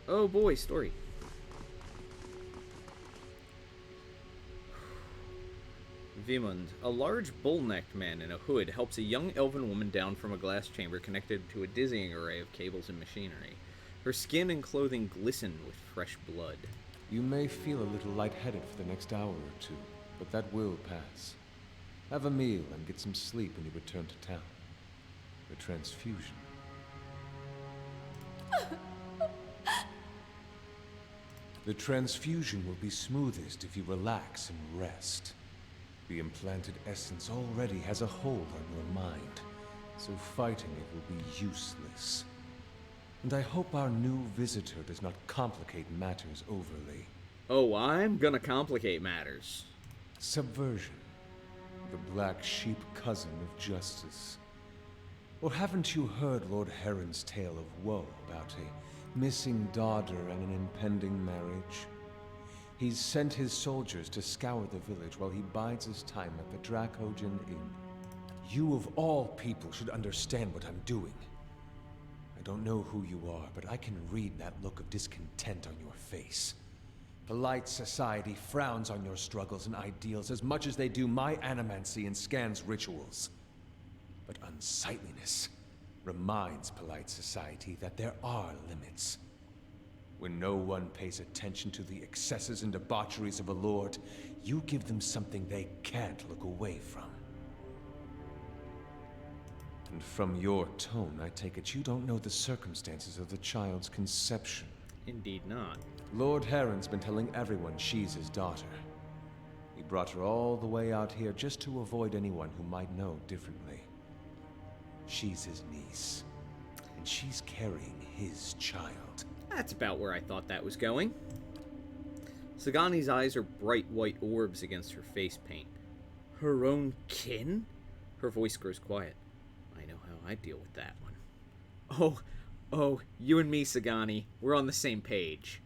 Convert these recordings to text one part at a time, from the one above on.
Oh boy, story. Vimund, a large bull-necked man in a hood, helps a young elven woman down from a glass chamber connected to a dizzying array of cables and machinery. Her skin and clothing glisten with fresh blood. You may feel a little lightheaded for the next hour or two, but that will pass. Have a meal and get some sleep when you return to town. The transfusion. The transfusion will be smoothest if you relax and rest. The implanted essence already has a hold on your mind, so fighting it will be useless. And I hope our new visitor does not complicate matters overly. Oh, I'm gonna complicate matters. Subversion. The black sheep cousin of justice. Or haven't you heard Lord Heron's tale of woe about a missing daughter and an impending marriage? He's sent his soldiers to scour the village while he bides his time at the Dracogen Inn. You of all people should understand what I'm doing. I don't know who you are, but I can read that look of discontent on your face. Polite society frowns on your struggles and ideals as much as they do my animancy and Scan's rituals. But unsightliness reminds polite society that there are limits. When no one pays attention to the excesses and debaucheries of a lord, you give them something they can't look away from. And from your tone, I take it you don't know the circumstances of the child's conception. Indeed not. Lord Heron's been telling everyone she's his daughter. He brought her all the way out here just to avoid anyone who might know differently. She's his niece, and she's carrying his child. That's about where I thought that was going. Sagani's eyes are bright white orbs against her face paint. Her own kin? Her voice grows quiet. I know how I deal with that one. Oh, you and me, Sagani. We're on the same page.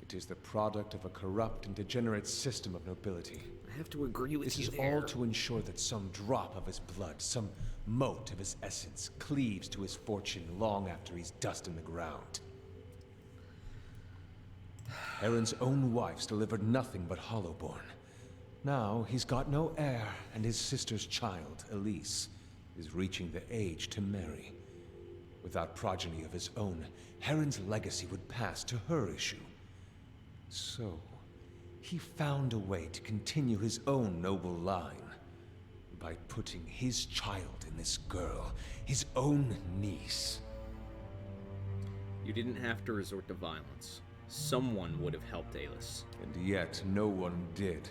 It is the product of a corrupt and degenerate system of nobility. I have to agree with This you is there. all to ensure that some drop of his blood, some mote of his essence, cleaves to his fortune long after he's dust in the ground. Heron's own wife's delivered nothing but hollowborn. Now he's got no heir, and his sister's child, Elise, is reaching the age to marry. Without progeny of his own, Heron's legacy would pass to her issue. So, he found a way to continue his own noble line by putting his child in this girl, his own niece. You didn't have to resort to violence. Someone would have helped Alis. And yet, no one did.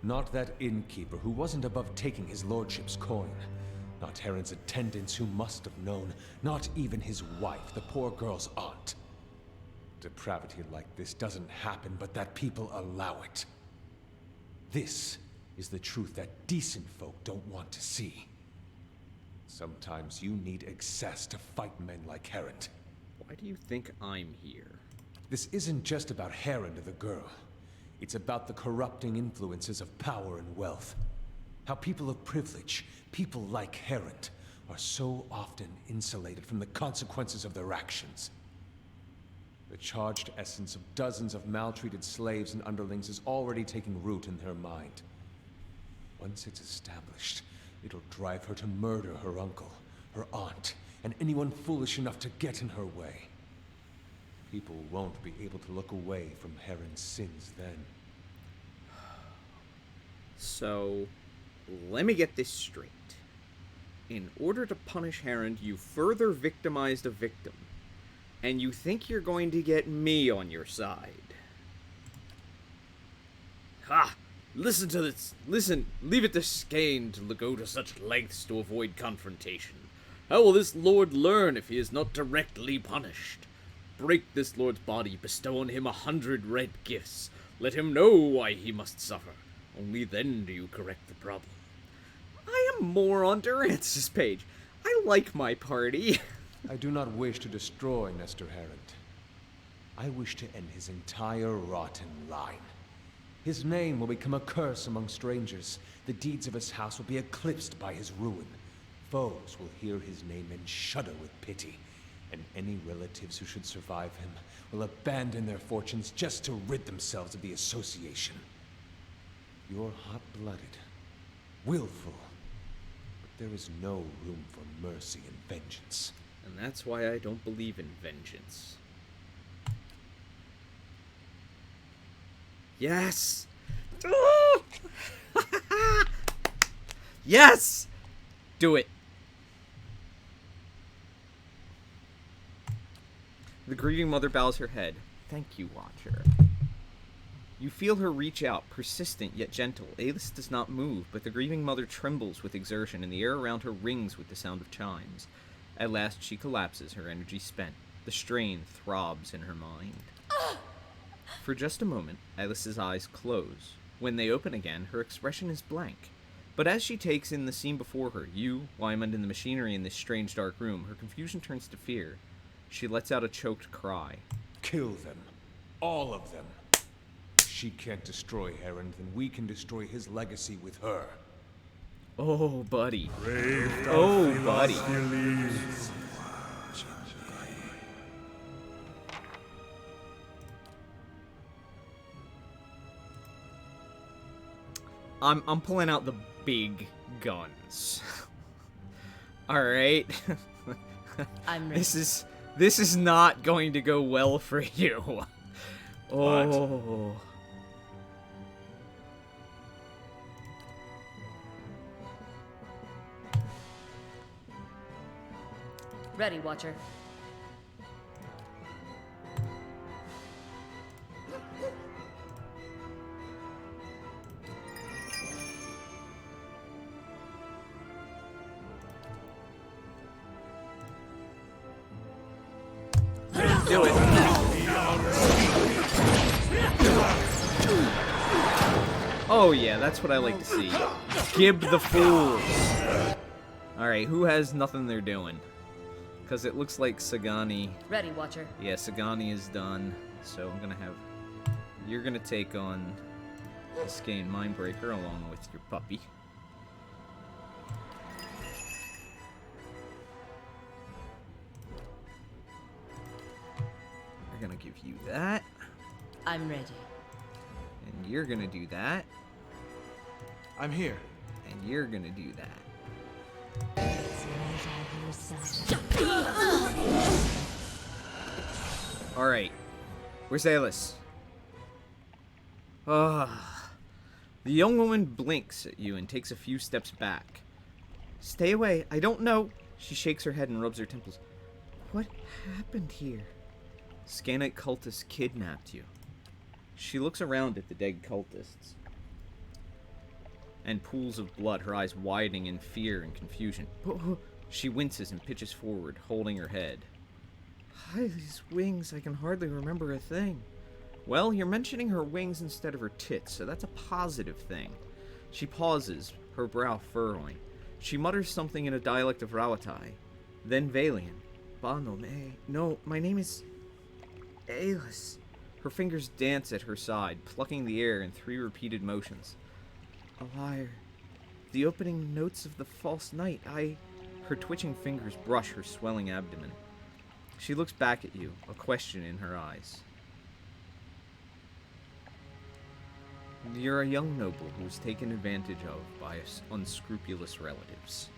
Not that innkeeper who wasn't above taking his lordship's coin. Not Heron's attendants who must have known. Not even his wife, the poor girl's aunt. Depravity like this doesn't happen, but that people allow it. This is the truth that decent folk don't want to see. Sometimes you need excess to fight men like Heron. Why do you think I'm here? This isn't just about Heron or the girl. It's about the corrupting influences of power and wealth. How people of privilege, people like Heron, are so often insulated from the consequences of their actions. The charged essence of dozens of maltreated slaves and underlings is already taking root in her mind. Once it's established, it'll drive her to murder her uncle, her aunt, and anyone foolish enough to get in her way. People won't be able to look away from Heron's sins then. So, let me get this straight. In order to punish Heron, you further victimized a victim. And you think you're going to get me on your side. Ha! Listen to this. Listen, leave it to Skane to go to such lengths to avoid confrontation. How will this lord learn if he is not directly punished? Break this lord's body, bestow on him 100 red gifts. Let him know why he must suffer. Only then do you correct the problem. I am more on Durance's page. I like my party. I do not wish to destroy Nestor Heron. I wish to end his entire rotten line. His name will become a curse among strangers. The deeds of his house will be eclipsed by his ruin. Foes will hear his name and shudder with pity. And any relatives who should survive him will abandon their fortunes just to rid themselves of the association. You're hot-blooded, willful, but there is no room for mercy and vengeance. And that's why I don't believe in vengeance. Yes! Yes! Do it. The grieving mother bows her head. Thank you, Watcher. You feel her reach out, persistent yet gentle. Alis does not move, but the grieving mother trembles with exertion, and the air around her rings with the sound of chimes. At last she collapses, her energy spent. The strain throbs in her mind. For just a moment, Alis's eyes close. When they open again, her expression is blank. But as she takes in the scene before her, you, Wymond, and the machinery in this strange dark room, her confusion turns to fear. She lets out a choked cry. Kill them. All of them. She can't destroy Heron, then we can destroy his legacy with her. Oh, buddy. Oh, buddy. I'm pulling out the big guns. All right. I'm ready. This is not going to go well for you. Oh. Ready, Watcher. Do it. Oh yeah, that's what I like to see. Gib the fools. Alright, who has nothing they're doing? Because it looks like Sagani. Ready, Watcher. Yeah, Sagani is done. So I'm gonna have... You're gonna take on this game Mindbreaker along with your puppy. We're gonna give you that. I'm ready. And you're gonna do that. I'm here. And you're gonna do that. Alright. Where's Alis? Ah. The young woman blinks at you and takes a few steps back. Stay away. I don't know. She shakes her head and rubs her temples. What happened here? Scanite cultists kidnapped you. She looks around at the dead cultists. And pools of blood, her eyes widening in fear and confusion. She winces and pitches forward, holding her head. Hi, these wings, I can hardly remember a thing. Well, you're mentioning her wings instead of her tits, so that's a positive thing. She pauses, her brow furrowing. She mutters something in a dialect of Rawatai. Then Valian. No, my name is... Alis. Her fingers dance at her side, plucking the air in 3 repeated motions. A liar. The opening notes of the false night, Her twitching fingers brush her swelling abdomen. She looks back at you, a question in her eyes. You're a young noble who was taken advantage of by unscrupulous relatives.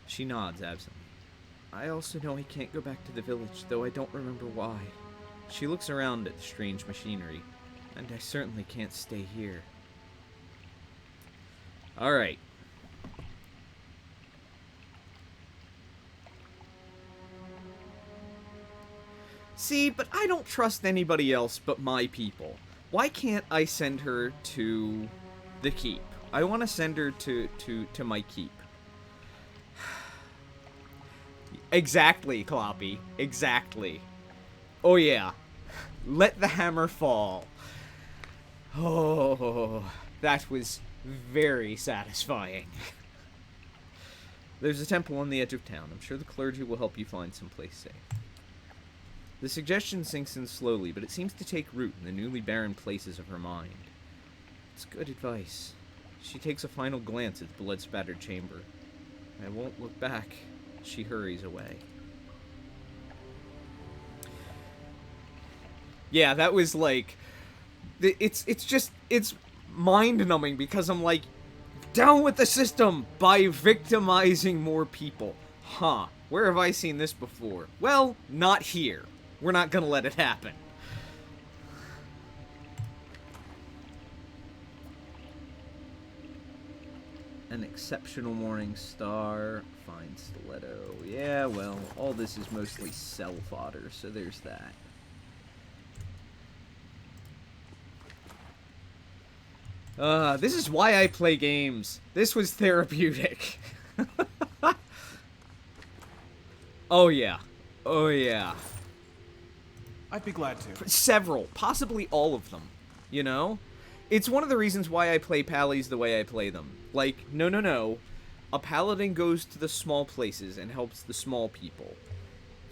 She nods absently. I also know I can't go back to the village, though I don't remember why. She looks around at the strange machinery, and I certainly can't stay here. Alright. See, but I don't trust anybody else but my people. Why can't I send her to the keep? I want to send her to my keep. Exactly, Kloppy. Exactly. Oh, yeah. Let the hammer fall. Oh, that was very satisfying. There's a temple on the edge of town. I'm sure the clergy will help you find someplace safe. The suggestion sinks in slowly, but it seems to take root in the newly barren places of her mind. It's good advice. She takes a final glance at the blood-spattered chamber. I won't look back. She hurries away. Yeah, that was like... It's mind-numbing because I'm like, down with the system by victimizing more people. Huh, where have I seen this before? Well, not here. We're not gonna let it happen. An exceptional morning star, fine stiletto. Yeah, well, all this is mostly self-fodder, so there's that. This is why I play games. This was therapeutic. Oh yeah. Oh yeah. I'd be glad to. Several, possibly all of them, you know? It's one of the reasons why I play pallies the way I play them. Like, no. A paladin goes to the small places and helps the small people.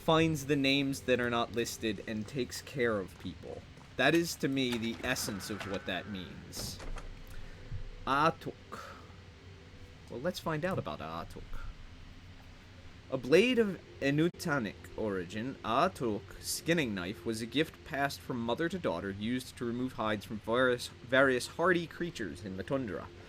Finds the names that are not listed and takes care of people. That is, to me, the essence of what that means. Aatuk. Well, let's find out about Aatuk. A blade of Enutanic origin, Aatuk's skinning knife was a gift passed from mother to daughter used to remove hides from various hardy creatures in the tundra.